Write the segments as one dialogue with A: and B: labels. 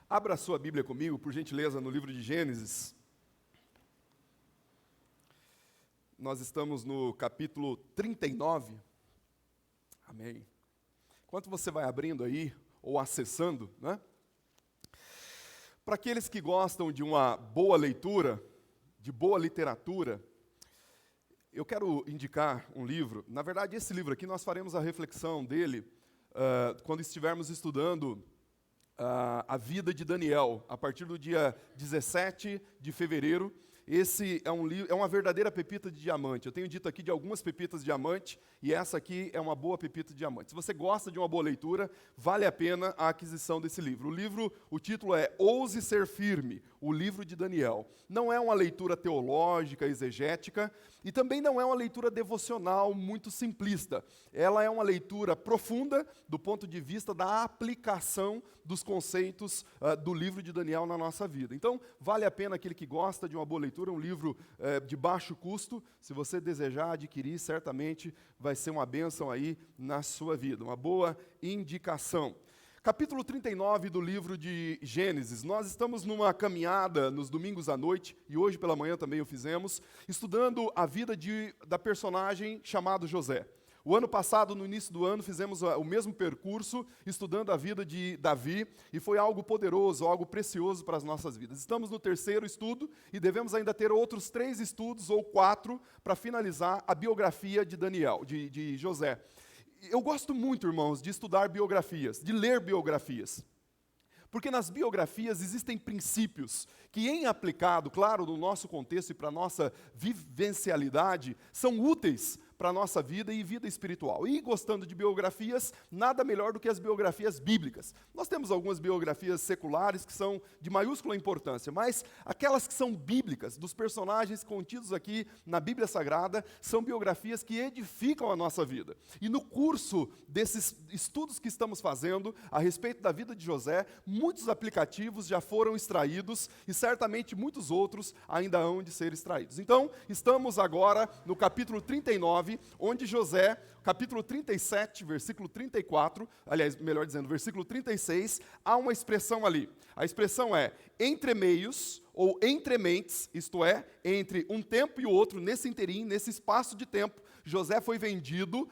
A: Abra sua Bíblia comigo, por gentileza, no livro de Gênesis. Nós estamos no capítulo 39. Amém. Enquanto você vai abrindo aí, ou acessando, né? Para aqueles que gostam de uma boa leitura, de boa literatura, eu quero indicar um livro. Na verdade, esse livro aqui, nós faremos a reflexão dele quando estivermos estudando a vida de Daniel, a partir do dia 17 de fevereiro. Esse é um livro, é uma verdadeira pepita de diamante. Eu tenho dito aqui de algumas pepitas de diamante, e essa aqui é uma boa pepita de diamante. Se você gosta de uma boa leitura, vale a pena a aquisição desse livro. O título é Ouse Ser Firme, o livro de Daniel. Não é uma leitura teológica, exegética, e também não é uma leitura devocional muito simplista. Ela é uma leitura profunda do ponto de vista da aplicação dos conceitos do livro de Daniel na nossa vida. Então, vale a pena aquele que gosta de uma boa leitura, um livro de baixo custo. Se você desejar adquirir, certamente vai ser uma bênção aí na sua vida, uma boa indicação. Capítulo 39 do livro de Gênesis. Nós estamos numa caminhada nos domingos à noite, e hoje pela manhã também o fizemos, estudando a vida da personagem chamado José. O ano passado, no início do ano, fizemos o mesmo percurso, estudando a vida de Davi, e foi algo poderoso, algo precioso para as nossas vidas. Estamos no terceiro estudo, e devemos ainda ter outros 3 estudos, ou 4, para finalizar a biografia de Daniel, de José. Eu gosto muito, irmãos, de estudar biografias, de ler biografias. Porque nas biografias existem princípios que, em aplicado, claro, no nosso contexto e para a nossa vivencialidade, são úteis para a nossa vida e vida espiritual. E gostando de biografias, nada melhor do que as biografias bíblicas. Nós temos algumas biografias seculares que são de maiúscula importância, mas aquelas que são bíblicas, dos personagens contidos aqui na Bíblia Sagrada, são biografias que edificam a nossa vida. E no curso desses estudos que estamos fazendo a respeito da vida de José, muitos aplicativos já foram extraídos e certamente muitos outros ainda hão de ser extraídos. Então, estamos agora no capítulo 39, onde José, capítulo 37, versículo 34, aliás, melhor dizendo, versículo 36, há uma expressão ali. A expressão é entre meios ou entre mentes, isto é, entre um tempo e o outro, nesse interim, nesse espaço de tempo, José foi vendido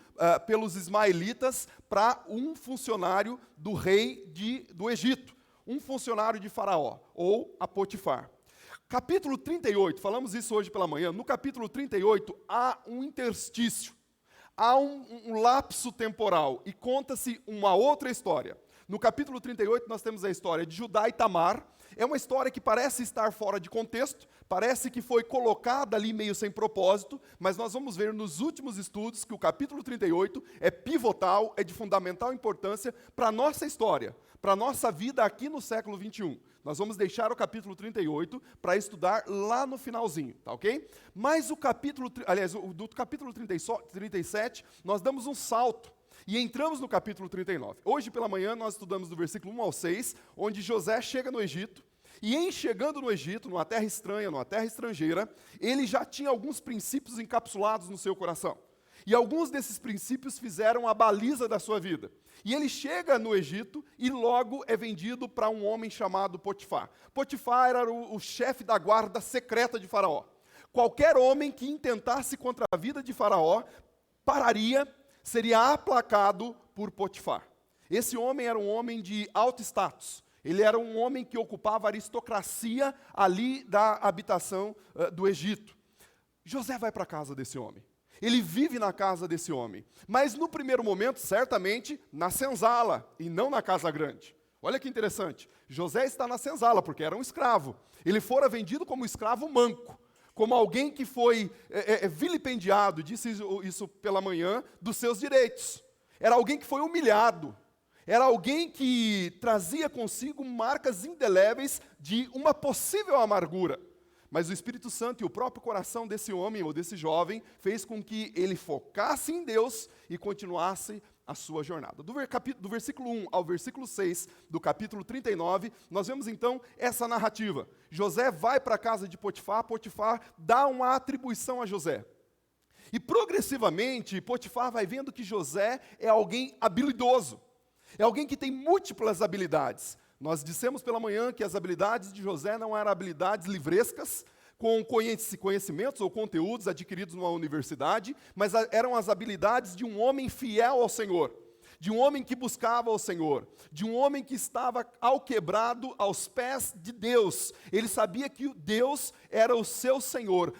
A: pelos ismaelitas para um funcionário do rei do Egito, um funcionário de Faraó, ou a Potifar. Capítulo 38, falamos isso hoje pela manhã, no capítulo 38 há um interstício, há um lapso temporal e conta-se uma outra história. No capítulo 38 nós temos a história de Judá e Tamar. É uma história que parece estar fora de contexto, parece que foi colocada ali meio sem propósito, mas nós vamos ver nos últimos estudos que o capítulo 38 é pivotal, é de fundamental importância para a nossa história, para a nossa vida aqui no século 21. Nós vamos deixar o capítulo 38 para estudar lá no finalzinho, tá ok? Mas do capítulo 37, nós damos um salto e entramos no capítulo 39. Hoje pela manhã nós estudamos do versículo 1 ao 6, onde José chega no Egito, e em chegando no Egito, numa terra estranha, numa terra estrangeira, ele já tinha alguns princípios encapsulados no seu coração. E alguns desses princípios fizeram a baliza da sua vida. E ele chega no Egito e logo é vendido para um homem chamado Potifar. Potifar era o chefe da guarda secreta de Faraó. Qualquer homem que intentasse contra a vida de Faraó pararia, seria aplacado por Potifar. Esse homem era um homem de alto status. Ele era um homem que ocupava a aristocracia ali da habitação do Egito. José vai para a casa desse homem. Ele vive na casa desse homem, mas no primeiro momento, certamente, na senzala e não na casa grande. Olha que interessante, José está na senzala porque era um escravo. Ele fora vendido como escravo manco, como alguém que foi vilipendiado, disse isso pela manhã, dos seus direitos. Era alguém que foi humilhado, era alguém que trazia consigo marcas indeléveis de uma possível amargura. Mas o Espírito Santo e o próprio coração desse homem ou desse jovem fez com que ele focasse em Deus e continuasse a sua jornada. Do versículo 1 ao versículo 6 do capítulo 39, nós vemos então essa narrativa. José vai para a casa de Potifar, Potifar dá uma atribuição a José. E progressivamente, Potifar vai vendo que José é alguém habilidoso, é alguém que tem múltiplas habilidades. Nós dissemos pela manhã que as habilidades de José não eram habilidades livrescas, com conhecimentos ou conteúdos adquiridos numa universidade, mas eram as habilidades de um homem fiel ao Senhor, de um homem que buscava ao Senhor, de um homem que estava alquebrado aos pés de Deus. Ele sabia que Deus era o seu Senhor,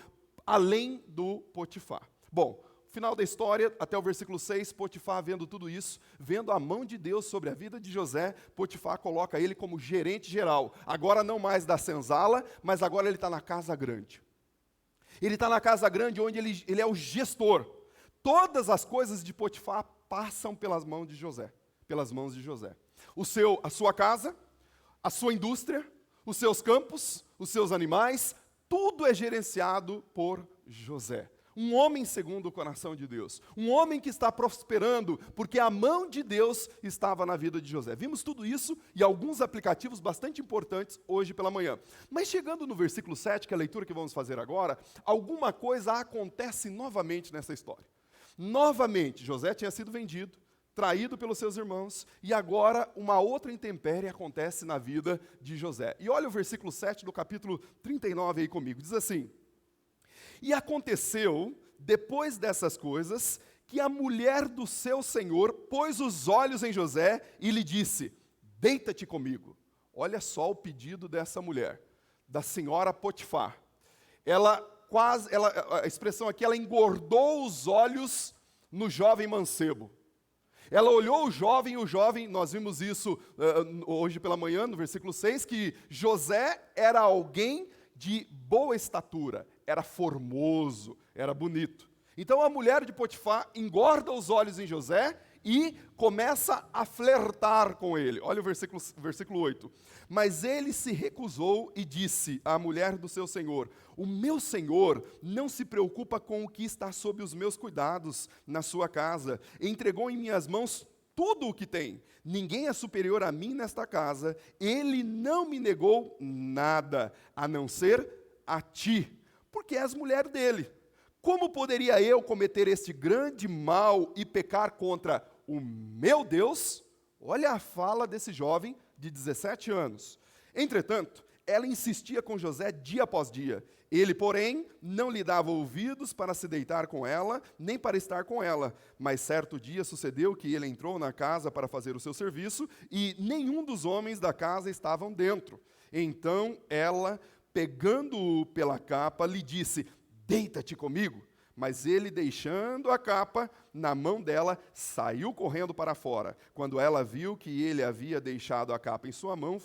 A: além do Potifar. Bom, final da história, até o versículo 6, Potifar vendo tudo isso, vendo a mão de Deus sobre a vida de José, Potifar coloca ele como gerente geral, agora não mais da senzala, mas agora ele está na casa grande. Ele está na casa grande onde ele é o gestor. Todas as coisas de Potifar passam pelas mãos de José, a sua casa, a sua indústria, os seus campos, os seus animais, tudo é gerenciado por José. Um homem segundo o coração de Deus. Um homem que está prosperando, porque a mão de Deus estava na vida de José. Vimos tudo isso e alguns aplicativos bastante importantes hoje pela manhã. Mas chegando no versículo 7, que é a leitura que vamos fazer agora, alguma coisa acontece novamente nessa história. Novamente, José tinha sido vendido, traído pelos seus irmãos, e agora uma outra intempérie acontece na vida de José. E olha o versículo 7 do capítulo 39 aí comigo, diz assim: E aconteceu, depois dessas coisas, que a mulher do seu senhor pôs os olhos em José e lhe disse: Deita-te comigo. Olha só o pedido dessa mulher, da senhora Potifar. A expressão aqui, ela engordou os olhos no jovem mancebo. Ela olhou o jovem, nós vimos isso hoje pela manhã, no versículo 6, que José era alguém de boa estatura, era formoso, era bonito. Então a mulher de Potifar engorda os olhos em José e começa a flertar com ele. Olha o versículo 8. Mas ele se recusou e disse à mulher do seu senhor: O meu senhor não se preocupa com o que está sob os meus cuidados na sua casa. Entregou em minhas mãos tudo o que tem. Ninguém é superior a mim nesta casa. Ele não me negou nada, a não ser a ti, porque és mulher dele. Como poderia eu cometer este grande mal e pecar contra o meu Deus? Olha a fala desse jovem de 17 anos. Entretanto, ela insistia com José dia após dia. Ele, porém, não lhe dava ouvidos para se deitar com ela, nem para estar com ela. Mas certo dia sucedeu que ele entrou na casa para fazer o seu serviço, e nenhum dos homens da casa estavam dentro. Então ela, pegando-o pela capa, lhe disse: Deita-te comigo. Mas ele, deixando a capa na mão dela, saiu correndo para fora. Quando ela viu que ele havia deixado a capa em sua mão,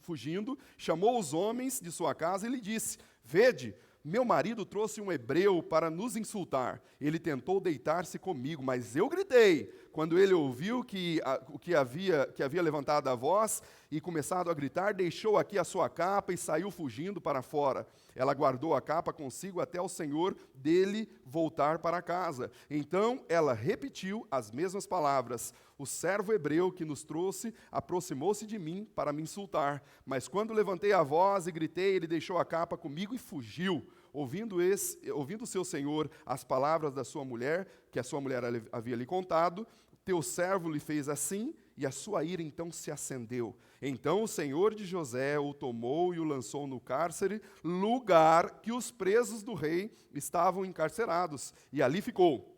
A: fugindo, chamou os homens de sua casa e lhe disse: Vede, meu marido trouxe um hebreu para nos insultar. Ele tentou deitar-se comigo, mas eu gritei. Quando ele ouviu que havia levantado a voz e começado a gritar, deixou aqui a sua capa e saiu fugindo para fora. Ela guardou a capa consigo até o senhor dele voltar para casa. Então ela repetiu as mesmas palavras. O servo hebreu que nos trouxe aproximou-se de mim para me insultar. Mas quando levantei a voz e gritei, ele deixou a capa comigo e fugiu. Ouvindo seu senhor as palavras da sua mulher, que a sua mulher havia lhe contado, teu servo lhe fez assim, e a sua ira então se acendeu. Então o senhor de José o tomou e o lançou no cárcere, lugar que os presos do rei estavam encarcerados, e ali ficou.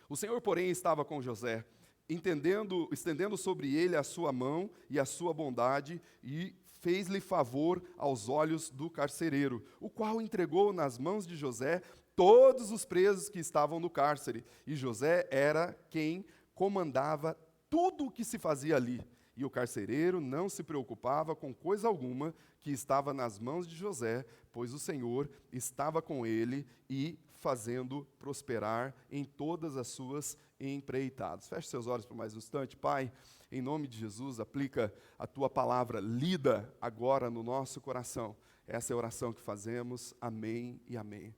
A: O senhor, porém, estava com José, estendendo sobre ele a sua mão e a sua bondade, e fez-lhe favor aos olhos do carcereiro, o qual entregou nas mãos de José todos os presos que estavam no cárcere. E José era quem comandava tudo o que se fazia ali. E o carcereiro não se preocupava com coisa alguma que estava nas mãos de José, pois o Senhor estava com ele e fazendo prosperar em todas as suas empreitadas. Feche seus olhos por mais um instante. Pai, em nome de Jesus, aplica a Tua palavra lida agora no nosso coração. Essa é a oração que fazemos. Amém e amém.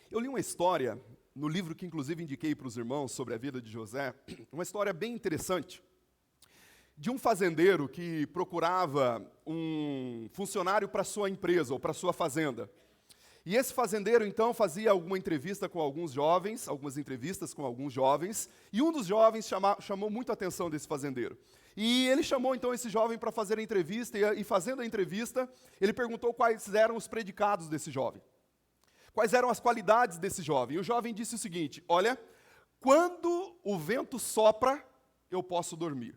A: Eu li uma história no livro que inclusive indiquei para os irmãos sobre a vida de José, uma história bem interessante, de um fazendeiro que procurava um funcionário para sua empresa ou para sua fazenda. E esse fazendeiro, então, fazia algumas entrevistas com alguns jovens, e um dos jovens chamou muito a atenção desse fazendeiro. E ele chamou, então, esse jovem para fazer a entrevista, e fazendo a entrevista, ele perguntou quais eram os predicados desse jovem. Quais eram as qualidades desse jovem. E o jovem disse o seguinte: olha, quando o vento sopra, eu posso dormir.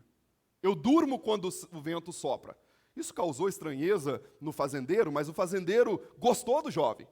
A: Eu durmo quando o vento sopra. Isso causou estranheza no fazendeiro, mas o fazendeiro gostou do jovem.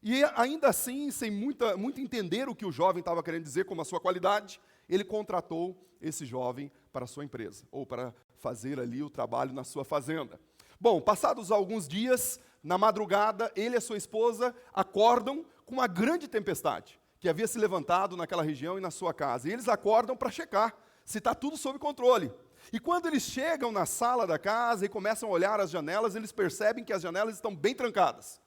A: E ainda assim, sem muito entender o que o jovem estava querendo dizer como a sua qualidade, ele contratou esse jovem para a sua empresa, ou para fazer ali o trabalho na sua fazenda. Bom, passados alguns dias, na madrugada, ele e a sua esposa acordam com uma grande tempestade, que havia se levantado naquela região e na sua casa. E eles acordam para checar se está tudo sob controle. E quando eles chegam na sala da casa e começam a olhar as janelas, eles percebem que as janelas estão bem trancadas.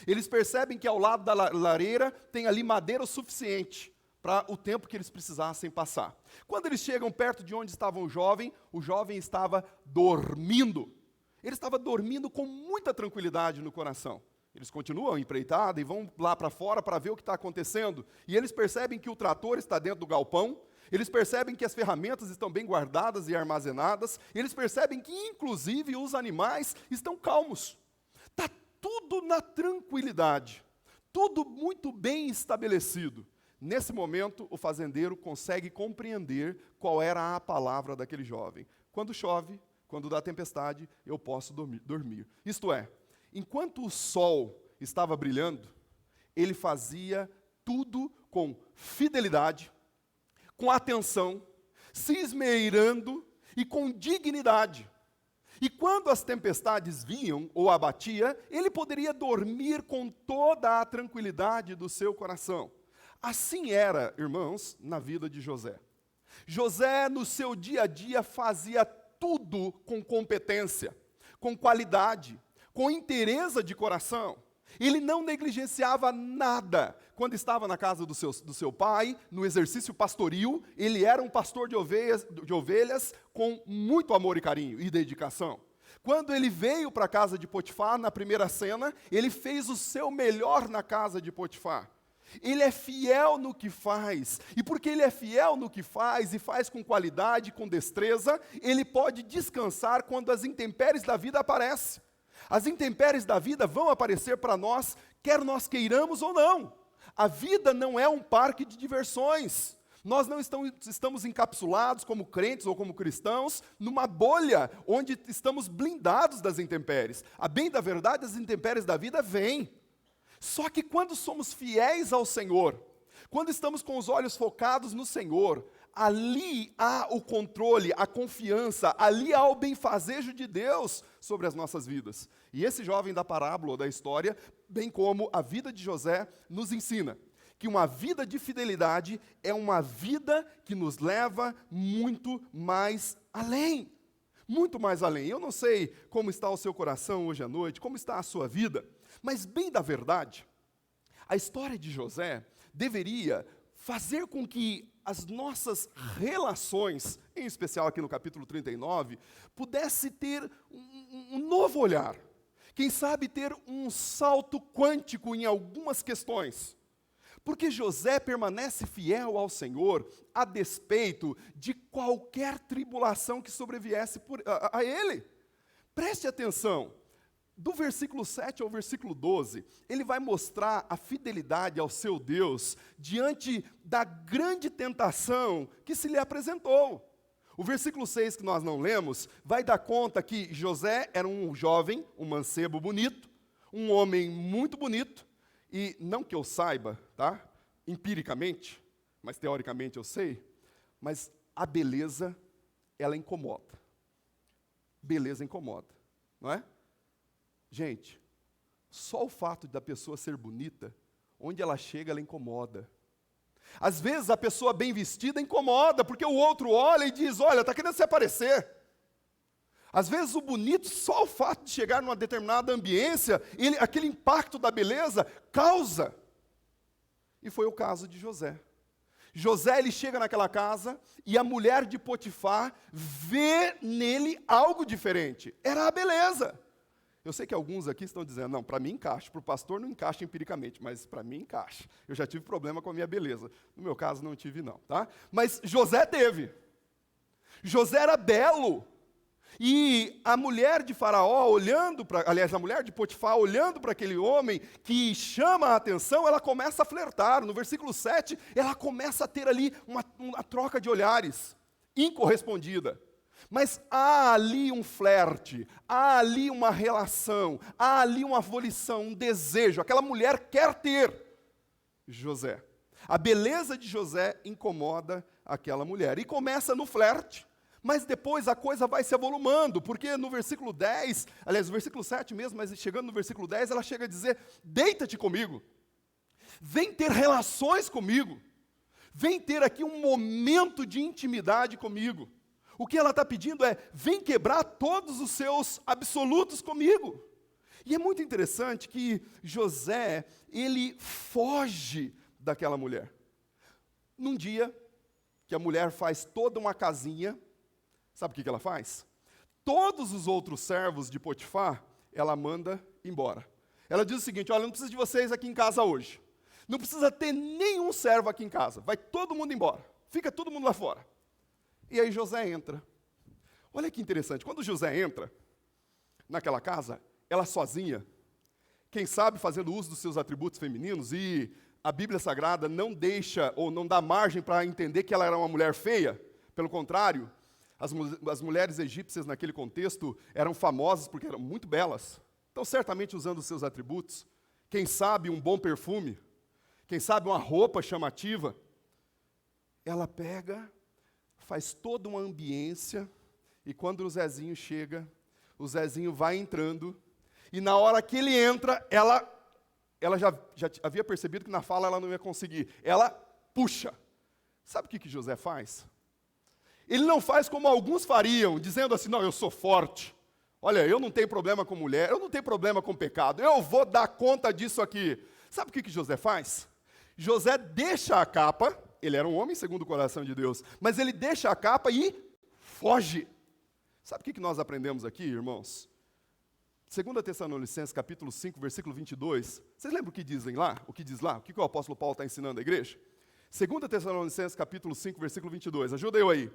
A: Eles percebem que ao lado da lareira tem ali madeira o suficiente para o tempo que eles precisassem passar. Quando eles chegam perto de onde estava o jovem estava dormindo. Ele estava dormindo com muita tranquilidade no coração. Eles continuam a empreitada e vão lá para fora para ver o que está acontecendo. E eles percebem que o trator está dentro do galpão. Eles percebem que as ferramentas estão bem guardadas e armazenadas. Eles percebem que, inclusive, os animais estão calmos. Está tudo na tranquilidade. Tudo muito bem estabelecido. Nesse momento, o fazendeiro consegue compreender qual era a palavra daquele jovem. Quando chove, quando dá tempestade, eu posso dormir. Isto é, enquanto o sol estava brilhando, ele fazia tudo com fidelidade, com atenção, se esmerando e com dignidade. E quando as tempestades vinham ou abatia, ele poderia dormir com toda a tranquilidade do seu coração. Assim era, irmãos, na vida de José. José, no seu dia a dia, fazia tudo com competência, com qualidade, com inteireza de coração. Ele não negligenciava nada. Quando estava na casa do seu pai, no exercício pastoril, ele era um pastor de ovelhas com muito amor e carinho e dedicação. Quando ele veio para a casa de Potifar, na primeira cena, ele fez o seu melhor na casa de Potifar. Ele é fiel no que faz, e porque ele é fiel no que faz, e faz com qualidade, com destreza, ele pode descansar quando as intempéries da vida aparecem. As intempéries da vida vão aparecer para nós, quer nós queiramos ou não. A vida não é um parque de diversões. Nós não estamos encapsulados como crentes ou como cristãos numa bolha onde estamos blindados das intempéries. A bem da verdade, as intempéries da vida vêm. Só que quando somos fiéis ao Senhor, quando estamos com os olhos focados no Senhor, ali há o controle, a confiança, ali há o benfazejo de Deus sobre as nossas vidas. E esse jovem da parábola, ou da história, bem como a vida de José, nos ensina que uma vida de fidelidade é uma vida que nos leva muito mais além. Muito mais além. Eu não sei como está o seu coração hoje à noite, como está a sua vida, mas bem da verdade, a história de José deveria fazer com que as nossas relações, em especial aqui no capítulo 39, pudesse ter um novo olhar. Quem sabe ter um salto quântico em algumas questões. Porque José permanece fiel ao Senhor a despeito de qualquer tribulação que sobreviesse a ele. Preste atenção. Do versículo 7 ao versículo 12, ele vai mostrar a fidelidade ao seu Deus diante da grande tentação que se lhe apresentou. O versículo 6, que nós não lemos, vai dar conta que José era um jovem, um mancebo bonito, um homem muito bonito, e não que eu saiba, tá? Empiricamente, mas teoricamente eu sei, mas a beleza, ela incomoda. Beleza incomoda, não é? Gente, só o fato da pessoa ser bonita, onde ela chega, ela incomoda. Às vezes a pessoa bem vestida incomoda, porque o outro olha e diz, olha, está querendo se aparecer. Às vezes o bonito, só o fato de chegar numa determinada ambiência, aquele impacto da beleza causa. E foi o caso de José. José, ele chega naquela casa e a mulher de Potifar vê nele algo diferente. Era a beleza. Eu sei que alguns aqui estão dizendo, não, para mim encaixa, para o pastor não encaixa empiricamente, mas para mim encaixa. Eu já tive problema com a minha beleza. No meu caso não tive não, tá? Mas José teve. José era belo. E a mulher de Faraó olhando para, aliás, a mulher de Potifar olhando para aquele homem que chama a atenção, ela começa a flertar. No versículo 7, ela começa a ter ali uma troca de olhares, incorrespondida. Mas há ali um flerte, há ali uma relação, há ali uma volição, um desejo. Aquela mulher quer ter José. A beleza de José incomoda aquela mulher. E começa no flerte, mas depois a coisa vai se avolumando, porque no versículo 10, aliás, no versículo 7 mesmo, mas chegando no versículo 10, ela chega a dizer, deita-te comigo, vem ter relações comigo, vem ter aqui um momento de intimidade comigo. O que ela está pedindo é, vem quebrar todos os seus absolutos comigo. E é muito interessante que José, ele foge daquela mulher. Num dia que a mulher faz toda uma casinha, sabe o que ela faz? Todos os outros servos de Potifar, ela manda embora. Ela diz o seguinte, olha, não precisa de vocês aqui em casa hoje. Não precisa ter nenhum servo aqui em casa. Vai todo mundo embora. Fica todo mundo lá fora. E aí José entra. Olha que interessante, quando José entra naquela casa, ela sozinha, quem sabe fazendo uso dos seus atributos femininos, e a Bíblia Sagrada não deixa, ou não dá margem para entender que ela era uma mulher feia, pelo contrário, as mulheres egípcias naquele contexto eram famosas porque eram muito belas, então certamente usando os seus atributos, quem sabe um bom perfume, quem sabe uma roupa chamativa, ela pega, faz toda uma ambiência, e quando o Zezinho chega, o Zezinho vai entrando, e na hora que ele entra, ela já havia percebido que na fala ela não ia conseguir, ela puxa. Sabe o que José faz? Ele não faz como alguns fariam, dizendo assim, não, eu sou forte, olha, eu não tenho problema com mulher, eu não tenho problema com pecado, eu vou dar conta disso aqui. Sabe o que José faz? José deixa a capa, ele era um homem segundo o coração de Deus, mas ele deixa a capa e foge. Sabe o que nós aprendemos aqui, irmãos? 2 Tessalonicenses, capítulo 5, versículo 22. Vocês lembram o que dizem lá? O que diz lá? O que o apóstolo Paulo está ensinando à igreja? 2 Tessalonicenses, capítulo 5, versículo 22. Ajuda eu aí.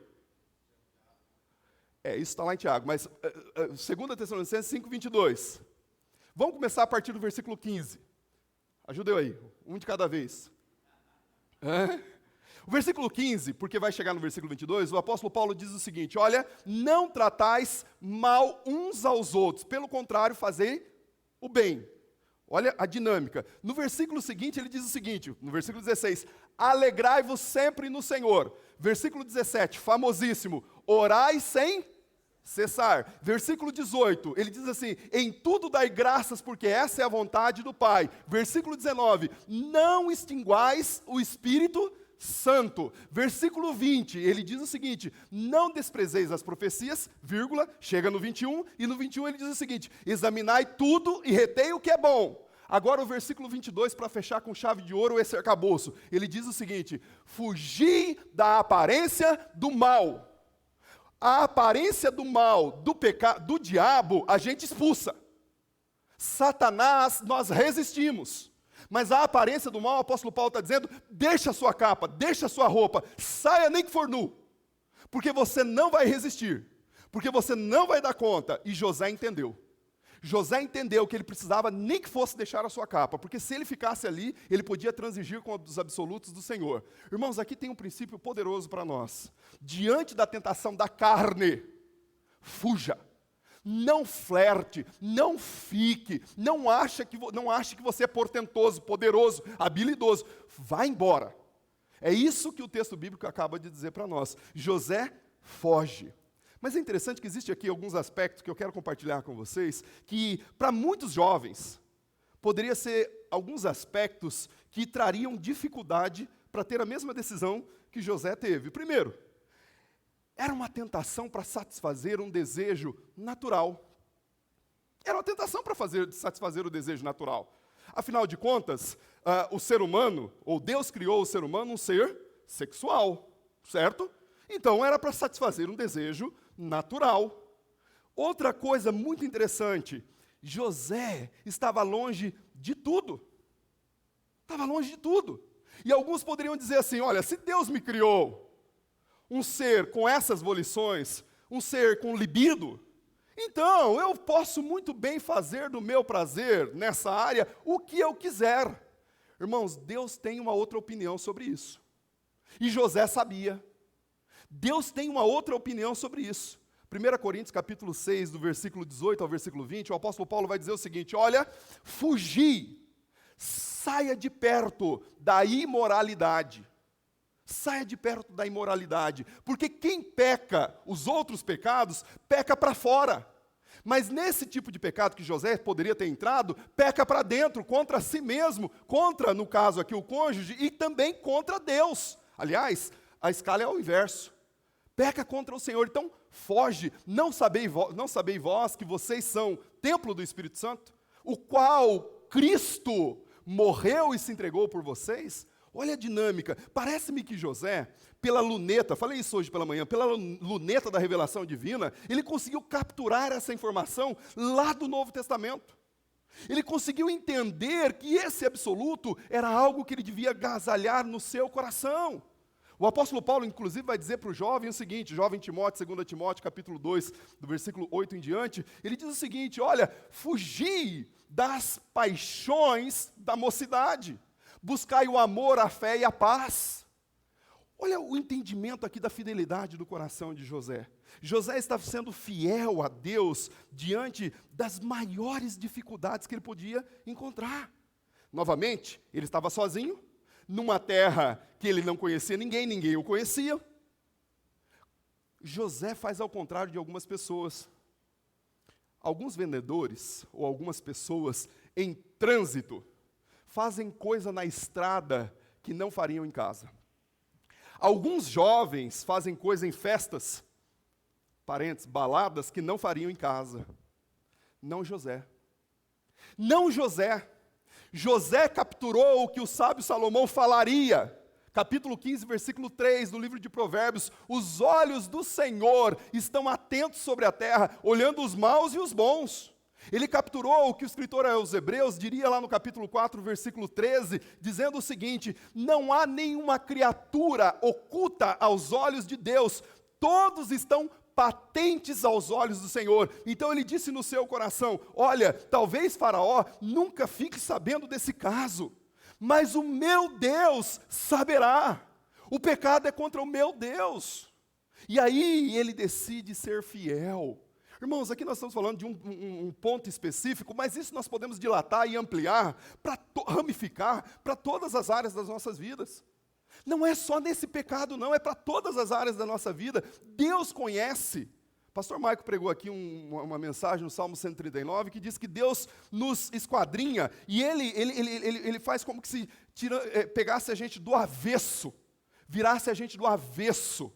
A: Isso está lá em Tiago, mas 2 Tessalonicenses 5, 22. Vamos começar a partir do versículo 15. Ajuda eu aí, um de cada vez. O versículo 15, porque vai chegar no versículo 22, o apóstolo Paulo diz o seguinte, olha, não tratais mal uns aos outros, pelo contrário, fazei o bem. Olha a dinâmica. No versículo seguinte, ele diz o seguinte, no versículo 16, alegrai-vos sempre no Senhor. Versículo 17, famosíssimo, orai sem cessar. Versículo 18, ele diz assim, em tudo dai graças, porque essa é a vontade do Pai. Versículo 19, não extinguais o Espírito Santo. Versículo 20, ele diz o seguinte, não desprezeis as profecias, vírgula, chega no 21, e no 21 ele diz o seguinte, examinai tudo e retei o que é bom. Agora o versículo 22, para fechar com chave de ouro esse arcabouço, ele diz o seguinte, fugi da aparência do mal. A aparência do mal, do pecado, do diabo, a gente expulsa. Satanás, nós resistimos. Mas a aparência do mal, o apóstolo Paulo está dizendo, deixa a sua capa, deixa a sua roupa, saia nem que for nu. Porque você não vai resistir. Porque você não vai dar conta. E José entendeu. José entendeu que ele precisava nem que fosse deixar a sua capa, porque se ele ficasse ali, ele podia transigir com os absolutos do Senhor. Irmãos, aqui tem um princípio poderoso para nós. Diante da tentação da carne, fuja. Não flerte, não fique, não ache que você é portentoso, poderoso, habilidoso. Vá embora. É isso que o texto bíblico acaba de dizer para nós. José foge. Mas é interessante que existe aqui alguns aspectos que eu quero compartilhar com vocês, que para muitos jovens, poderia ser alguns aspectos que trariam dificuldade para ter a mesma decisão que José teve. Primeiro, era uma tentação para satisfazer um desejo natural. Era uma tentação para satisfazer o desejo natural. Afinal de contas, o ser humano, ou Deus criou o ser humano um ser sexual, certo? Então era para satisfazer um desejo natural. Outra coisa muito interessante, José estava longe de tudo. Estava longe de tudo. E alguns poderiam dizer assim, olha, se Deus me criou um ser com essas volições, um ser com libido, então eu posso muito bem fazer do meu prazer nessa área o que eu quiser. Irmãos, Deus tem uma outra opinião sobre isso. E José sabia. Deus tem uma outra opinião sobre isso. 1 Coríntios capítulo 6, do versículo 18 ao versículo 20, o apóstolo Paulo vai dizer o seguinte, olha, fugi, saia de perto da imoralidade. Saia de perto da imoralidade, porque quem peca os outros pecados, peca para fora. Mas nesse tipo de pecado que José poderia ter entrado, peca para dentro, contra si mesmo, contra, no caso aqui, o cônjuge, e também contra Deus. Aliás, a escala é o inverso. Peca contra o Senhor, então foge. Não sabei vós que vocês são templo do Espírito Santo, o qual Cristo morreu e se entregou por vocês? Olha a dinâmica. Parece-me que José, pela luneta, falei isso hoje pela manhã, pela luneta da revelação divina, ele conseguiu capturar essa informação lá do Novo Testamento. Ele conseguiu entender que esse absoluto era algo que ele devia agasalhar no seu coração. O apóstolo Paulo, inclusive, vai dizer para o jovem o seguinte, jovem Timóteo, 2 Timóteo, capítulo 2, do versículo 8 em diante, ele diz o seguinte, olha, fugi das paixões da mocidade, buscai o amor, a fé e a paz. Olha o entendimento aqui da fidelidade do coração de José. José estava sendo fiel a Deus diante das maiores dificuldades que ele podia encontrar. Novamente, ele estava sozinho, numa terra que ele não conhecia ninguém, ninguém o conhecia. José faz ao contrário de algumas pessoas. Alguns vendedores, ou algumas pessoas em trânsito, fazem coisa na estrada que não fariam em casa. Alguns jovens fazem coisa em festas, parentes, baladas, que não fariam em casa. Não José. Não José. José capturou o que o sábio Salomão falaria. Capítulo 15, versículo 3 do livro de Provérbios. Os olhos do Senhor estão atentos sobre a terra, olhando os maus e os bons. Ele capturou o que o escritor aos Hebreus diria lá no capítulo 4, versículo 13, dizendo o seguinte, não há nenhuma criatura oculta aos olhos de Deus, todos estão patentes aos olhos do Senhor. Então ele disse no seu coração, olha, talvez Faraó nunca fique sabendo desse caso, mas o meu Deus saberá. O pecado é contra o meu Deus. E aí ele decide ser fiel. Irmãos, aqui nós estamos falando de um ponto específico, mas isso nós podemos dilatar e ampliar, ramificar para todas as áreas das nossas vidas. Não é só nesse pecado, não, é para todas as áreas da nossa vida. Deus conhece. Pastor Maico pregou aqui uma mensagem no Salmo 139 que diz que Deus nos esquadrinha e Ele faz como que se pegasse a gente do avesso, virasse a gente do avesso,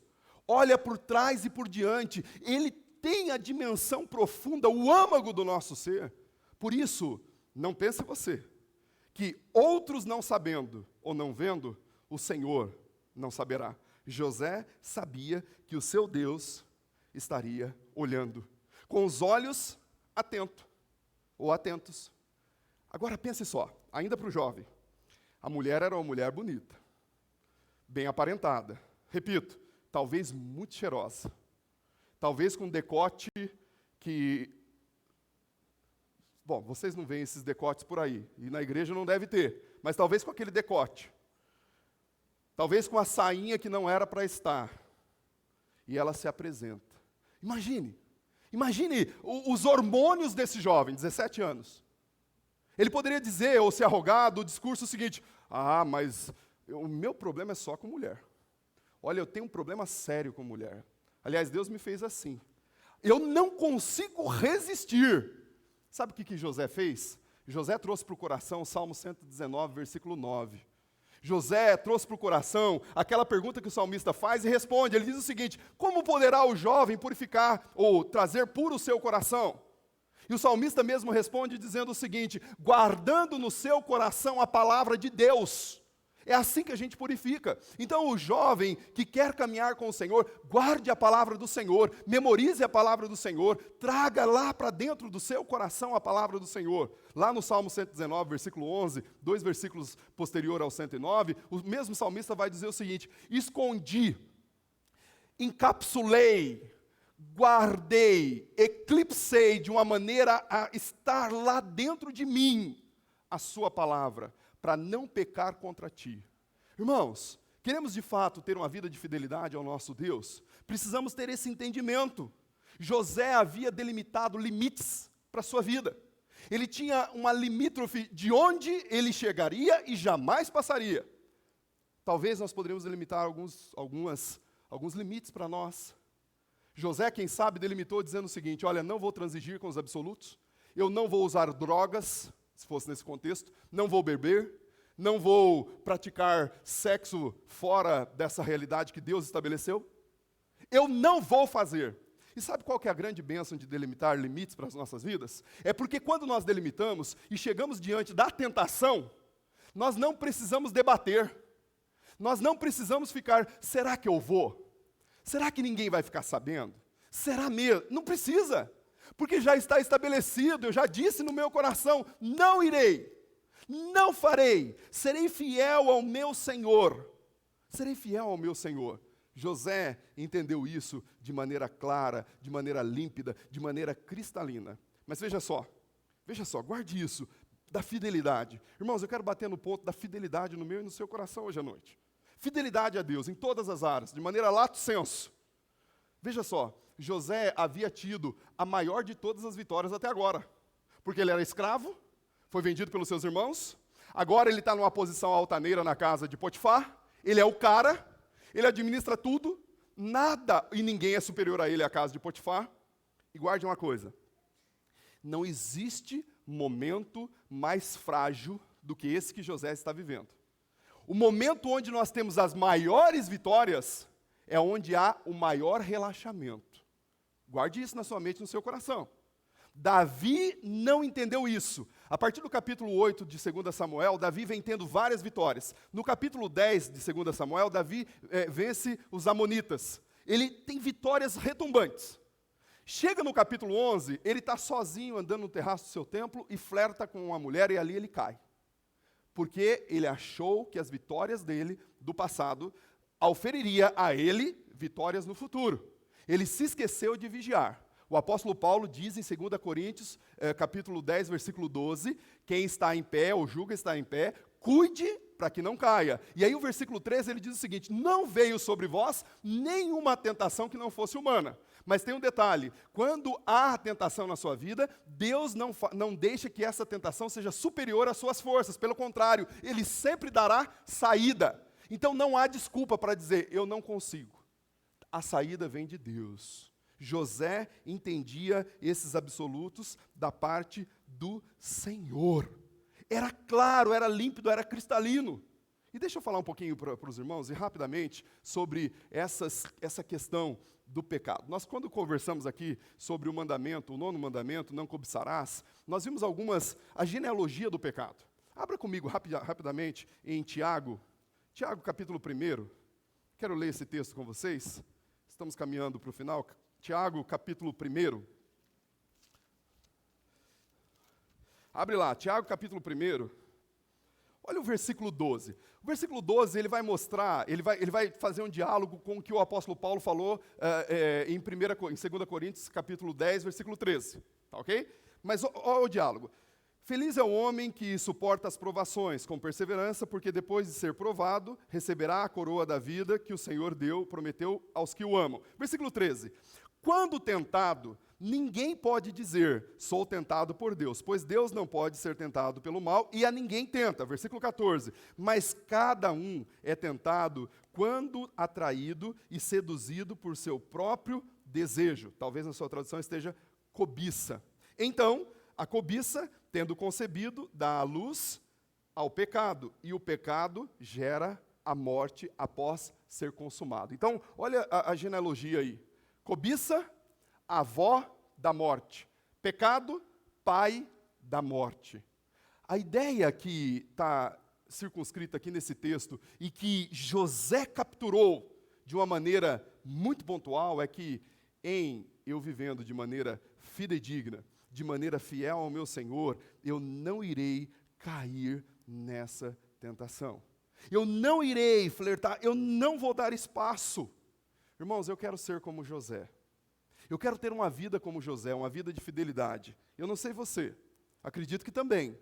A: olha por trás e por diante. Ele tem a dimensão profunda, o âmago do nosso ser. Por isso, não pense você que outros não sabendo ou não vendo, o Senhor não saberá. José sabia que o seu Deus estaria olhando, com os olhos atentos. Agora pense só, ainda para o jovem, a mulher era uma mulher bonita, bem aparentada, repito, talvez muito cheirosa, talvez com decote que... Bom, vocês não veem esses decotes por aí, e na igreja não deve ter, mas talvez com aquele decote. Talvez com a sainha que não era para estar. E ela se apresenta. Imagine os hormônios desse jovem, 17 anos. Ele poderia dizer, ou se arrogar, do discurso seguinte, mas o meu problema é só com mulher. Olha, eu tenho um problema sério com mulher. Aliás, Deus me fez assim. Eu não consigo resistir. Sabe o que José fez? José trouxe para o coração o Salmo 119, versículo 9. José trouxe para o coração aquela pergunta que o salmista faz e responde. Ele diz o seguinte, como poderá o jovem purificar ou trazer puro o seu coração? E o salmista mesmo responde dizendo o seguinte, guardando no seu coração a palavra de Deus. É assim que a gente purifica. Então, o jovem que quer caminhar com o Senhor, guarde a palavra do Senhor, memorize a palavra do Senhor, traga lá para dentro do seu coração a palavra do Senhor. Lá no Salmo 119, versículo 11, 2 versículos posterior ao 109, o mesmo salmista vai dizer o seguinte: escondi, encapsulei, guardei, eclipsei de uma maneira a estar lá dentro de mim a sua palavra, para não pecar contra ti. Irmãos, queremos de fato ter uma vida de fidelidade ao nosso Deus? Precisamos ter esse entendimento. José havia delimitado limites para a sua vida. Ele tinha uma limítrofe de onde ele chegaria e jamais passaria. Talvez nós poderíamos delimitar alguns limites para nós. José, quem sabe, delimitou dizendo o seguinte: olha, não vou transigir com os absolutos, eu não vou usar drogas, se fosse nesse contexto, não vou beber, não vou praticar sexo fora dessa realidade que Deus estabeleceu. Eu não vou fazer. E sabe qual que é a grande bênção de delimitar limites para as nossas vidas? É porque quando nós delimitamos e chegamos diante da tentação, nós não precisamos debater, nós não precisamos ficar, será que eu vou? Será que ninguém vai ficar sabendo? Será mesmo? Não precisa. Porque já está estabelecido, eu já disse no meu coração, não irei, não farei, serei fiel ao meu Senhor, serei fiel ao meu Senhor. José entendeu isso de maneira clara, de maneira límpida, de maneira cristalina. Mas veja só, guarde isso, da fidelidade. Irmãos, eu quero bater no ponto da fidelidade no meu e no seu coração hoje à noite. Fidelidade a Deus em todas as áreas, de maneira lato sensu. Veja só, José havia tido a maior de todas as vitórias até agora, porque ele era escravo, foi vendido pelos seus irmãos, agora ele está numa posição altaneira na casa de Potifar, ele é o cara, ele administra tudo, nada e ninguém é superior a ele à casa de Potifar. E guarde uma coisa, não existe momento mais frágil do que esse que José está vivendo. O momento onde nós temos as maiores vitórias é onde há o maior relaxamento. Guarde isso na sua mente e no seu coração. Davi não entendeu isso. A partir do capítulo 8 de 2 Samuel, Davi vem tendo várias vitórias. No capítulo 10 de 2 Samuel, Davi vence os amonitas. Ele tem vitórias retumbantes. Chega no capítulo 11, ele está sozinho andando no terraço do seu templo e flerta com uma mulher e ali ele cai. Porque ele achou que as vitórias dele, do passado, auferiria a ele vitórias no futuro. Ele se esqueceu de vigiar. O apóstolo Paulo diz em 2 Coríntios, capítulo 10, versículo 12, quem está em pé, ou julga estar em pé, cuide para que não caia. E aí o versículo 13, ele diz o seguinte: não veio sobre vós nenhuma tentação que não fosse humana. Mas tem um detalhe, quando há tentação na sua vida, Deus não deixa que essa tentação seja superior às suas forças, pelo contrário, Ele sempre dará saída. Então não há desculpa para dizer, eu não consigo. A saída vem de Deus. José entendia esses absolutos da parte do Senhor. Era claro, era límpido, era cristalino. E deixa eu falar um pouquinho para os irmãos, e rapidamente, sobre essa questão do pecado. Nós, quando conversamos aqui sobre o mandamento, o 9º mandamento, não cobiçarás, nós vimos a genealogia do pecado. Abra comigo rapidamente em Tiago capítulo 1. Quero ler esse texto com vocês. Estamos caminhando para o final. Tiago, capítulo 1. Abre lá, Tiago, capítulo 1. Olha o versículo 12. O versículo 12, ele vai mostrar, ele vai fazer um diálogo com o que o apóstolo Paulo falou em 2 Coríntios, capítulo 10, versículo 13. Tá ok? Mas olha o diálogo. Feliz é o homem que suporta as provações com perseverança, porque depois de ser provado, receberá a coroa da vida que o Senhor prometeu aos que o amam. Versículo 13. Quando tentado, ninguém pode dizer, sou tentado por Deus, pois Deus não pode ser tentado pelo mal e a ninguém tenta. Versículo 14. Mas cada um é tentado quando atraído e seduzido por seu próprio desejo. Talvez na sua tradução esteja cobiça. Então, a cobiça, tendo concebido, dá à luz ao pecado, e o pecado gera a morte após ser consumado. Então, olha a genealogia aí. Cobiça, avó da morte. Pecado, pai da morte. A ideia que está circunscrita aqui nesse texto e que José capturou de uma maneira muito pontual é que em eu vivendo de maneira fidedigna, de maneira fiel ao meu Senhor, eu não irei cair nessa tentação. Eu não irei flertar, eu não vou dar espaço. Irmãos, eu quero ser como José. Eu quero ter uma vida como José, uma vida de fidelidade. Eu não sei você, acredito que também.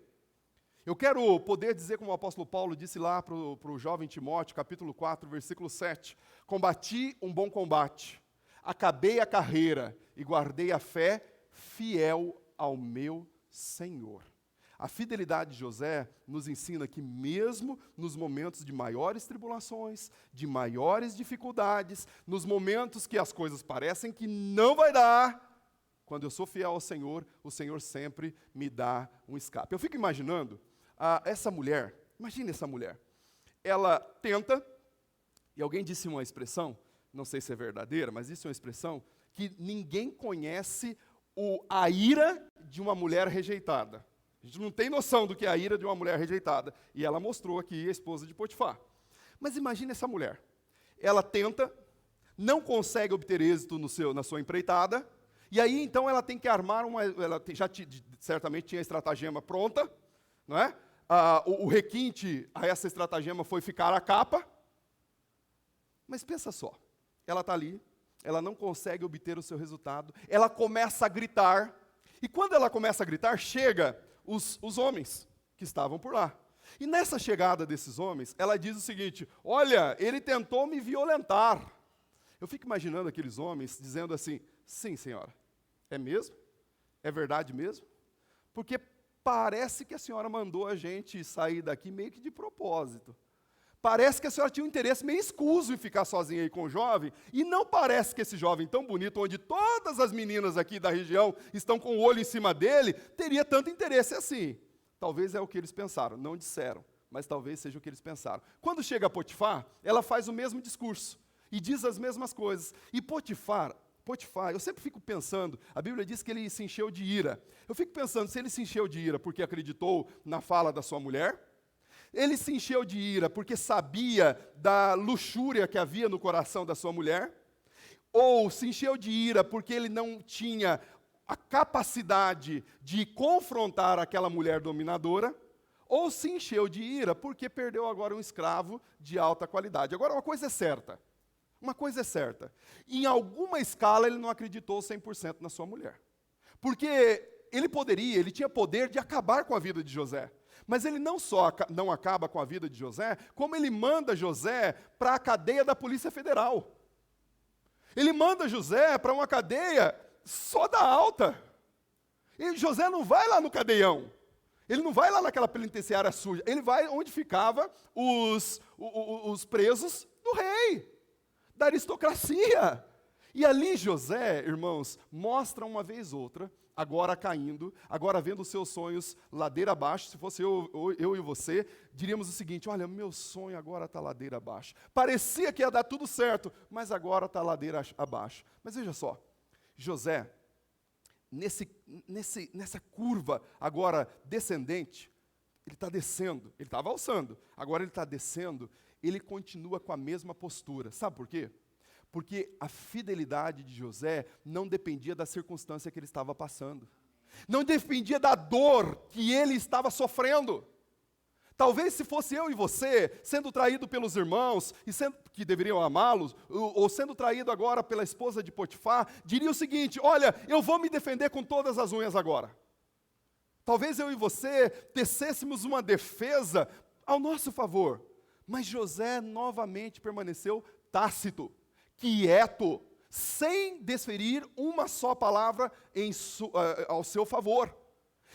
A: Eu quero poder dizer, como o apóstolo Paulo disse lá para o jovem Timóteo, capítulo 4, versículo 7, combati um bom combate, acabei a carreira e guardei a fé fiel ao meu Senhor. A fidelidade de José nos ensina que mesmo nos momentos de maiores tribulações, de maiores dificuldades, nos momentos que as coisas parecem que não vai dar, quando eu sou fiel ao Senhor, o Senhor sempre me dá um escape. Eu fico imaginando essa mulher, imagine essa mulher, ela tenta, e alguém disse uma expressão, não sei se é verdadeira, mas disse uma expressão, que ninguém conhece a ira de uma mulher rejeitada. A gente não tem noção do que é a ira de uma mulher rejeitada. E ela mostrou aqui a esposa de Potifar. Mas imagine essa mulher. Ela tenta, não consegue obter êxito na sua empreitada, e aí então ela tem que armar certamente tinha a estratagema pronta, não é? O requinte a essa estratagema foi ficar a capa. Mas pensa só, ela está ali, ela não consegue obter o seu resultado, ela começa a gritar, e quando ela começa a gritar, chega os homens que estavam por lá. E nessa chegada desses homens, ela diz o seguinte: olha, ele tentou me violentar. Eu fico imaginando aqueles homens dizendo assim: sim, senhora, é mesmo? É verdade mesmo? Porque parece que a senhora mandou a gente sair daqui meio que de propósito. Parece que a senhora tinha um interesse meio escuso em ficar sozinha aí com o jovem, e não parece que esse jovem tão bonito, onde todas as meninas aqui da região estão com o olho em cima dele, teria tanto interesse assim. Talvez é o que eles pensaram, não disseram, mas talvez seja o que eles pensaram. Quando chega a Potifar, ela faz o mesmo discurso, e diz as mesmas coisas. E Potifar, eu sempre fico pensando, a Bíblia diz que ele se encheu de ira. Eu fico pensando, se ele se encheu de ira porque acreditou na fala da sua mulher, ele se encheu de ira porque sabia da luxúria que havia no coração da sua mulher, ou se encheu de ira porque ele não tinha a capacidade de confrontar aquela mulher dominadora, ou se encheu de ira porque perdeu agora um escravo de alta qualidade. Agora, uma coisa é certa, em alguma escala ele não acreditou 100% na sua mulher, porque ele tinha poder de acabar com a vida de José. Mas ele não só não acaba com a vida de José, como ele manda José para a cadeia da Polícia Federal. Ele manda José para uma cadeia só da alta. E José não vai lá no cadeião. Ele não vai lá naquela penitenciária suja. Ele vai onde ficavam os presos do rei, da aristocracia. E ali José, irmãos, mostra uma vez outra, agora caindo, agora vendo os seus sonhos ladeira abaixo. Se fosse eu e você, diríamos o seguinte: olha, meu sonho agora está ladeira abaixo. Parecia que ia dar tudo certo, mas agora está ladeira abaixo. Mas veja só, José, nessa curva agora descendente, ele está descendo, ele estava alçando, agora ele está descendo, ele continua com a mesma postura. Sabe por quê? Porque a fidelidade de José não dependia da circunstância que ele estava passando. Não dependia da dor que ele estava sofrendo. Talvez se fosse eu e você, sendo traído pelos irmãos, que deveriam amá-los, ou sendo traído agora pela esposa de Potifar, diria o seguinte: olha, eu vou me defender com todas as unhas agora. Talvez eu e você tecêssemos uma defesa ao nosso favor. Mas José novamente permaneceu tácito, quieto, sem desferir uma só palavra ao seu favor.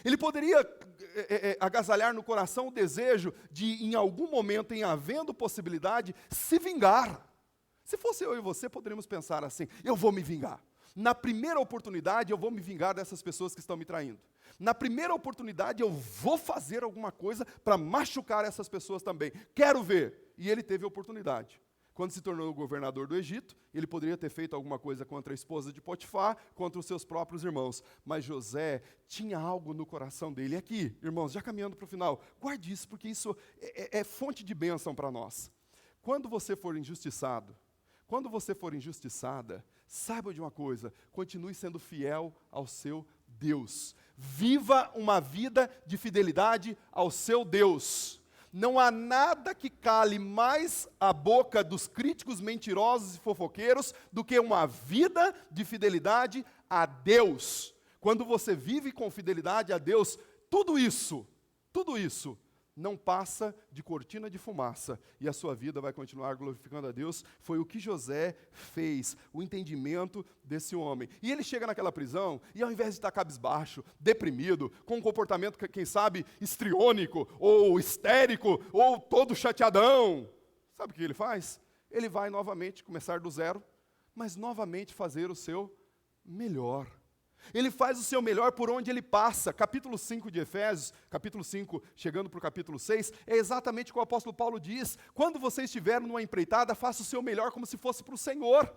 A: Ele poderia agasalhar no coração o desejo de, em algum momento, em havendo possibilidade, se vingar. Se fosse eu e você, poderíamos pensar assim: eu vou me vingar. Na primeira oportunidade, eu vou me vingar dessas pessoas que estão me traindo. Na primeira oportunidade, eu vou fazer alguma coisa para machucar essas pessoas também. Quero ver. E ele teve a oportunidade. Quando se tornou governador do Egito, ele poderia ter feito alguma coisa contra a esposa de Potifar, contra os seus próprios irmãos. Mas José tinha algo no coração dele. E aqui, irmãos, já caminhando para o final, guarde isso, porque isso é fonte de bênção para nós. Quando você for injustiçado, quando você for injustiçada, saiba de uma coisa, continue sendo fiel ao seu Deus. Viva uma vida de fidelidade ao seu Deus. Não há nada que cale mais a boca dos críticos mentirosos e fofoqueiros do que uma vida de fidelidade a Deus. Quando você vive com fidelidade a Deus, tudo isso não passa de cortina de fumaça e a sua vida vai continuar glorificando a Deus. Foi o que José fez, o entendimento desse homem. E ele chega naquela prisão e ao invés de estar cabisbaixo, deprimido, com um comportamento, quem sabe, histriônico, ou histérico, ou todo chateadão, sabe o que ele faz? Ele vai novamente começar do zero, mas novamente fazer o seu melhor. Ele faz o seu melhor por onde ele passa. Capítulo 5 de Efésios, capítulo 5, chegando para o capítulo 6, é exatamente o que o apóstolo Paulo diz. Quando você estiver numa empreitada, faça o seu melhor como se fosse para o Senhor.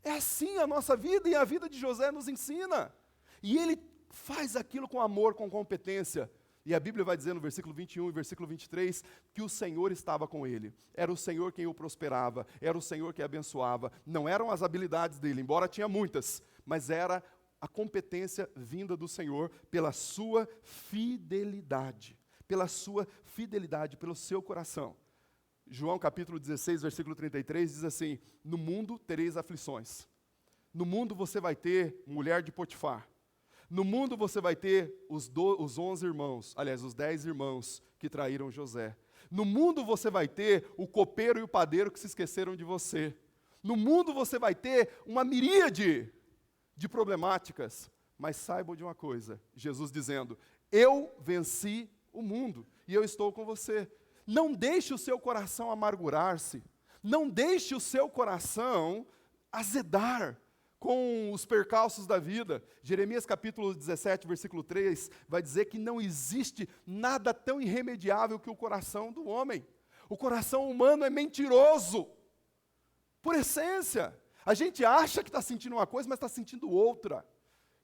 A: É assim a nossa vida e a vida de José nos ensina. E ele faz aquilo com amor, com competência. E a Bíblia vai dizer no versículo 21 e versículo 23 que o Senhor estava com ele. Era o Senhor quem o prosperava, era o Senhor que abençoava. Não eram as habilidades dele, embora tinha muitas, mas era a competência vinda do Senhor pela sua fidelidade, pelo seu coração. João capítulo 16, versículo 33 diz assim: no mundo tereis aflições, no mundo você vai ter mulher de Potifar, no mundo você vai ter os 11 irmãos, aliás, os 10 irmãos que traíram José, no mundo você vai ter o copeiro e o padeiro que se esqueceram de você, no mundo você vai ter uma miríade de problemáticas, mas saibam de uma coisa, Jesus dizendo, eu venci o mundo, e eu estou com você. Não deixe o seu coração amargurar-se, não deixe o seu coração azedar com os percalços da vida. Jeremias capítulo 17, versículo 3, vai dizer que não existe nada tão irremediável que o coração do homem. O coração humano é mentiroso, por essência. A gente acha que está sentindo uma coisa, mas está sentindo outra.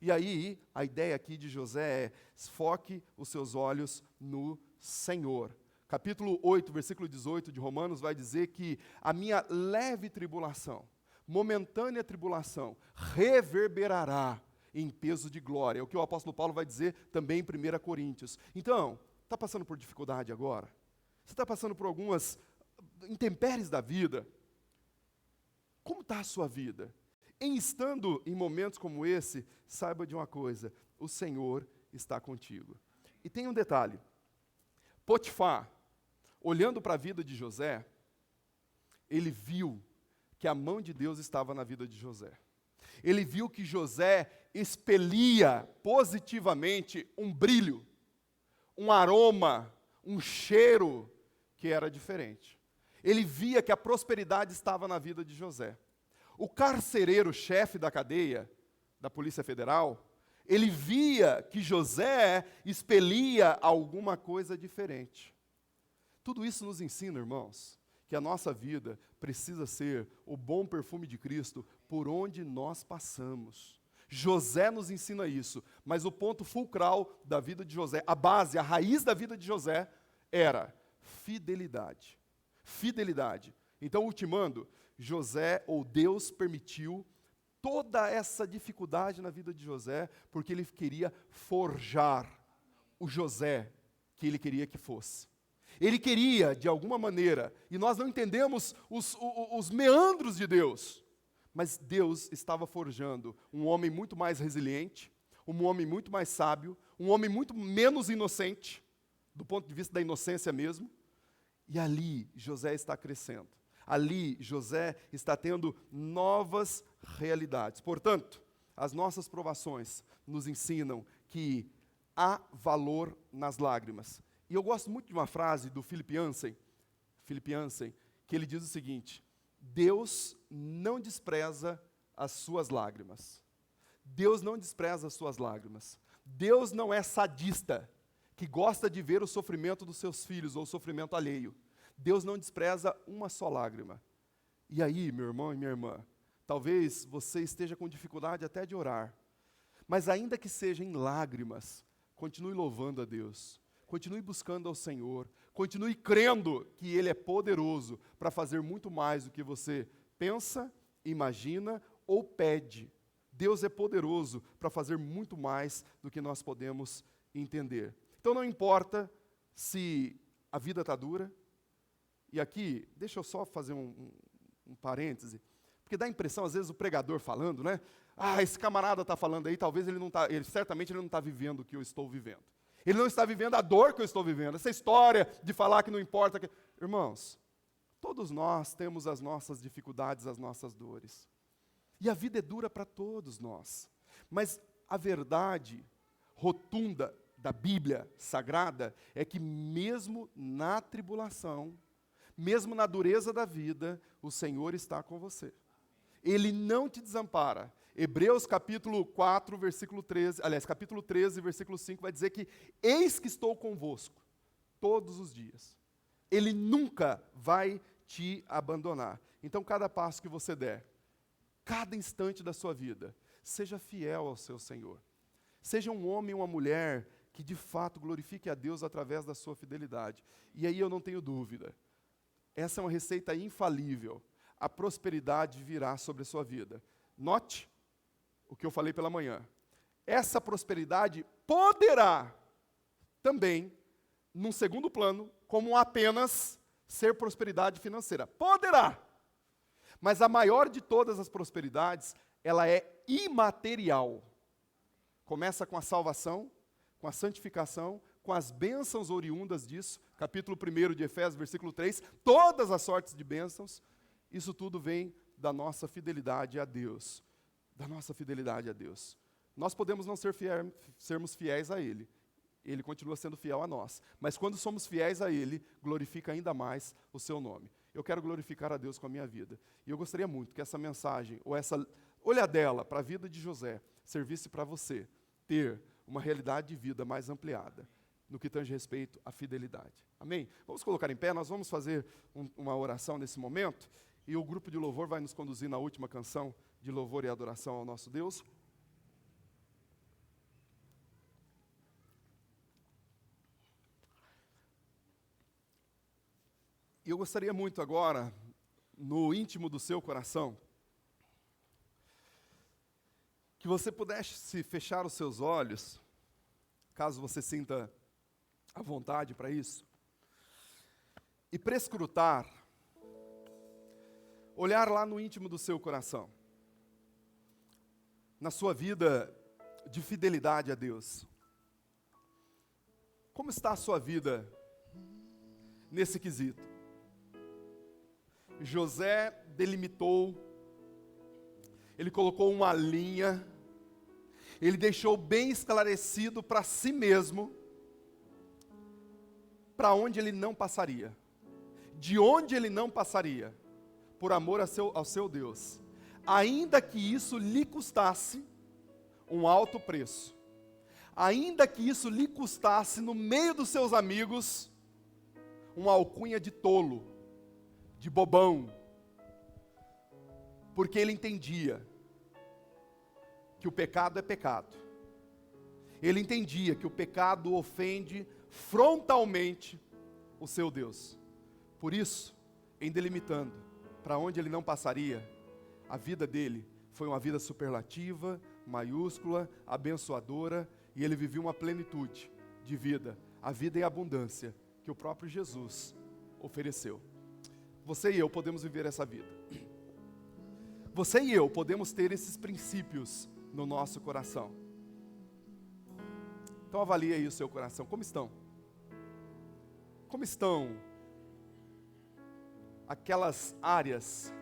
A: E aí, a ideia aqui de José é, foque os seus olhos no Senhor. Capítulo 8, versículo 18 de Romanos vai dizer que a minha leve tribulação, momentânea tribulação, reverberará em peso de glória. É o que o apóstolo Paulo vai dizer também em 1 Coríntios. Então, está passando por dificuldade agora? Você está passando por algumas intempéries da vida? Como está a sua vida? Estando em momentos como esse, saiba de uma coisa, o Senhor está contigo. E tem um detalhe, Potifar, olhando para a vida de José, ele viu que a mão de Deus estava na vida de José. Ele viu que José expelia positivamente um brilho, um aroma, um cheiro que era diferente. Ele via que a prosperidade estava na vida de José. O carcereiro, chefe da cadeia, da Polícia Federal, ele via que José expelia alguma coisa diferente. Tudo isso nos ensina, irmãos, que a nossa vida precisa ser o bom perfume de Cristo por onde nós passamos. José nos ensina isso, mas o ponto fulcral da vida de José, a base, a raiz da vida de José, era fidelidade. Fidelidade. Então, ultimando, José, ou Deus, permitiu toda essa dificuldade na vida de José, porque ele queria forjar o José que ele queria que fosse. Ele queria, de alguma maneira, e nós não entendemos os meandros de Deus, mas Deus estava forjando um homem muito mais resiliente, um homem muito mais sábio, um homem muito menos inocente, do ponto de vista da inocência mesmo. E ali José está crescendo. Ali José está tendo novas realidades. Portanto, as nossas provações nos ensinam que há valor nas lágrimas. E eu gosto muito de uma frase do Philip Yancey, que ele diz o seguinte: Deus não despreza as suas lágrimas. Deus não despreza as suas lágrimas. Deus não é sadista, que gosta de ver o sofrimento dos seus filhos ou o sofrimento alheio. Deus não despreza uma só lágrima. E aí, meu irmão e minha irmã, talvez você esteja com dificuldade até de orar, mas ainda que seja em lágrimas, continue louvando a Deus, continue buscando ao Senhor, continue crendo que Ele é poderoso para fazer muito mais do que você pensa, imagina ou pede. Deus é poderoso para fazer muito mais do que nós podemos entender. Então não importa se a vida está dura, e aqui, deixa eu só fazer um parêntese, porque dá a impressão, às vezes, o pregador falando, né? Esse camarada está falando aí, talvez certamente ele não está vivendo o que eu estou vivendo. Ele não está vivendo a dor que eu estou vivendo. Essa história de falar que não importa. Irmãos, todos nós temos as nossas dificuldades, as nossas dores. E a vida é dura para todos nós. Mas a verdade rotunda da Bíblia Sagrada é que mesmo na tribulação, mesmo na dureza da vida, o Senhor está com você. Ele não te desampara. Hebreus capítulo 4, versículo 13, aliás, capítulo 13, versículo 5, vai dizer que eis que estou convosco todos os dias. Ele nunca vai te abandonar. Então, cada passo que você der, cada instante da sua vida, seja fiel ao seu Senhor. Seja um homem e uma mulher que de fato glorifique a Deus através da sua fidelidade. E aí eu não tenho dúvida, essa é uma receita infalível. A prosperidade virá sobre a sua vida. Note o que eu falei pela manhã. Essa prosperidade poderá também, num segundo plano, como apenas ser prosperidade financeira. Poderá. Mas a maior de todas as prosperidades, ela é imaterial. Começa com a salvação, com a santificação, com as bênçãos oriundas disso. Capítulo 1 de Efésios, versículo 3. Todas as sortes de bênçãos. Isso tudo vem da nossa fidelidade a Deus. Da nossa fidelidade a Deus. Nós podemos não sermos fiéis a Ele. Ele continua sendo fiel a nós. Mas quando somos fiéis a Ele, glorifica ainda mais o seu nome. Eu quero glorificar a Deus com a minha vida. E eu gostaria muito que essa mensagem, ou essa olhadela para a vida de José, servisse para você ter uma realidade de vida mais ampliada, no que tange respeito à fidelidade. Amém? Vamos colocar em pé, nós vamos fazer uma oração nesse momento, e o grupo de louvor vai nos conduzir na última canção de louvor e adoração ao nosso Deus. E eu gostaria muito agora, no íntimo do seu coração, que você pudesse fechar os seus olhos, caso você sinta a vontade para isso, e prescrutar, olhar lá no íntimo do seu coração, na sua vida de fidelidade a Deus. Como está a sua vida nesse quesito? José delimitou, ele colocou uma linha, ele deixou bem esclarecido para si mesmo, para onde ele não passaria, de onde ele não passaria, por amor ao seu Deus, ainda que isso lhe custasse um alto preço, ainda que isso lhe custasse no meio dos seus amigos, uma alcunha de tolo, de bobão, porque ele entendia que o pecado é pecado. Ele entendia que o pecado ofende frontalmente o seu Deus. Por isso, em delimitando para onde ele não passaria, a vida dele foi uma vida superlativa, maiúscula, abençoadora, e ele viveu uma plenitude de vida, a vida em abundância que o próprio Jesus ofereceu. Você e eu podemos viver essa vida. Você e eu podemos ter esses princípios no nosso coração. Então avalie aí o seu coração. Como estão? Como estão aquelas áreas,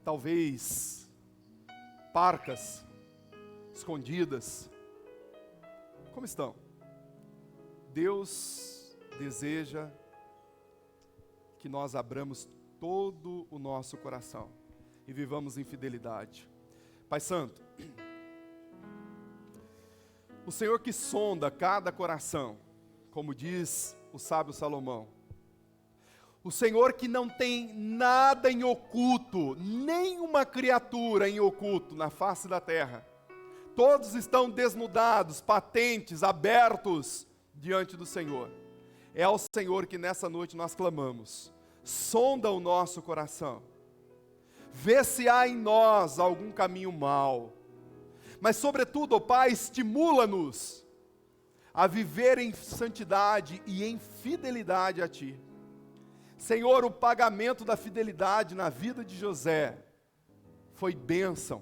A: talvez parcas, escondidas? Como estão? Deus deseja que nós abramos todo o nosso coração e vivamos em fidelidade. Pai Santo, o Senhor que sonda cada coração, como diz o sábio Salomão, O Senhor que não tem nada em oculto, nenhuma criatura em oculto na face da terra. Todos estão desnudados, patentes, abertos diante do Senhor. É ao Senhor que nessa noite nós clamamos. Sonda o nosso coração. Vê se há em nós algum caminho mau. Mas sobretudo, ó Pai, estimula-nos a viver em santidade e em fidelidade a Ti. Senhor, o pagamento da fidelidade na vida de José foi bênção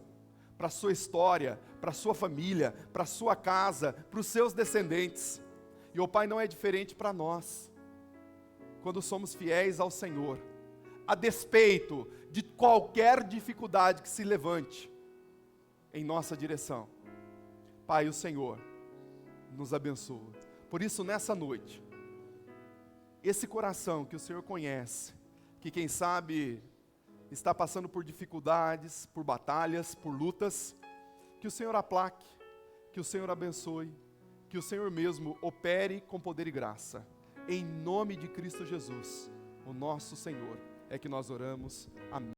A: para a sua história, para a sua família, para a sua casa, para os seus descendentes. E o Pai, não é diferente para nós, quando somos fiéis ao Senhor, a despeito de qualquer dificuldade que se levante em nossa direção. Pai, o Senhor nos abençoa. Por isso, nessa noite, esse coração que o Senhor conhece, que quem sabe está passando por dificuldades, por batalhas, por lutas, que o Senhor aplaque, que o Senhor abençoe, que o Senhor mesmo opere com poder e graça. Em nome de Cristo Jesus, o nosso Senhor, é que nós oramos. Amém.